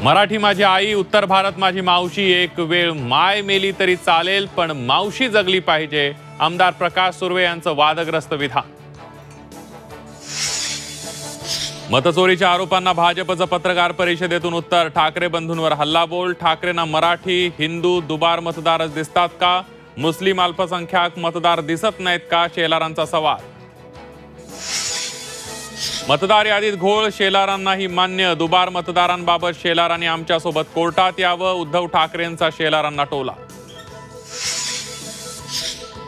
मराठी माझी आई, उत्तर भारत माझी मावशी, एक वेळ माय मेली तरी चालेल पण मावशी जगली पाहिजे. आमदार प्रकाश सुर्वे यांचं वादग्रस्त विधान. मतचोरीच्या आरोपांना भाजपचं पत्रकार परिषदेतून उत्तर. ठाकरे बंधूंवर हल्लाबोल. ठाकरेंना मराठी, हिंदू, दुबार मतदारच दिसतात का? मुस्लिम अल्पसंख्याक मतदार दिसत नाहीत का? शेलारांचा सवाल. मतदार यादीत घोळ, शेलारांनाही मान्य. दुबार मतदारांबाबत शेलारांनी आमच्यासोबत कोर्टात यावं. उद्धव ठाकरेंचा शेलारांना टोला.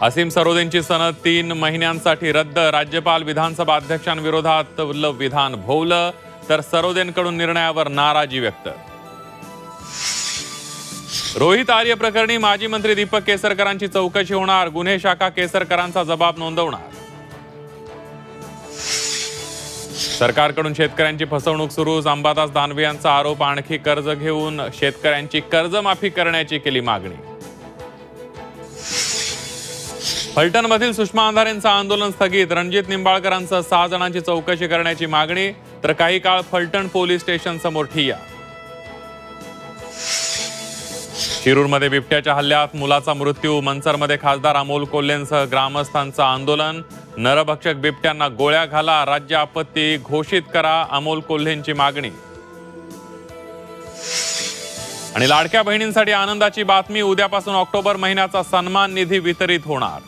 असीम सरोदेंची सनद 3 महिन्यांसाठी रद्द. राज्यपाल विधानसभा अध्यक्षांविरोधात विधान भोवलं तर सरोदेंकडून निर्णयावर नाराजी व्यक्त. रोहित आर्य प्रकरणी माजी मंत्री दीपक केसरकरांची चौकशी होणार. गुन्हे शाखा केसरकरांचा जबाब नोंदवणार. सरकारकडून शेतकऱ्यांची फसवणूक सुरू. अंबादास दानवे यांचा आरोप. आणखी कर्ज घेऊन शेतकऱ्यांची कर्जमाफी करण्याची केली मागणी. फलटणमधील सुषमा अंधारेंचं आंदोलन स्थगित. रणजित निंबाळकरांसह 6 जणांची चौकशी करण्याची मागणी तर काही काळ फलटण पोलीस स्टेशन समोर ठिय्या. शिरूरमध्ये बिबट्याच्या हल्ल्यात मुलाचा मृत्यू. मनसरमध्ये खासदार अमोल कोल्हेंसह ग्रामस्थांचं आंदोलन. नरभक्षक बिबट्यांना गोळ्या घाला, राज्य आपत्ती घोषित करा, अमोल कोल्हेंची मागणी. आणि लाडक्या बहिणींसाठी आनंदाची बातमी. उद्यापासून ऑक्टोबर महिन्याचा सन्मान निधी वितरित होणार.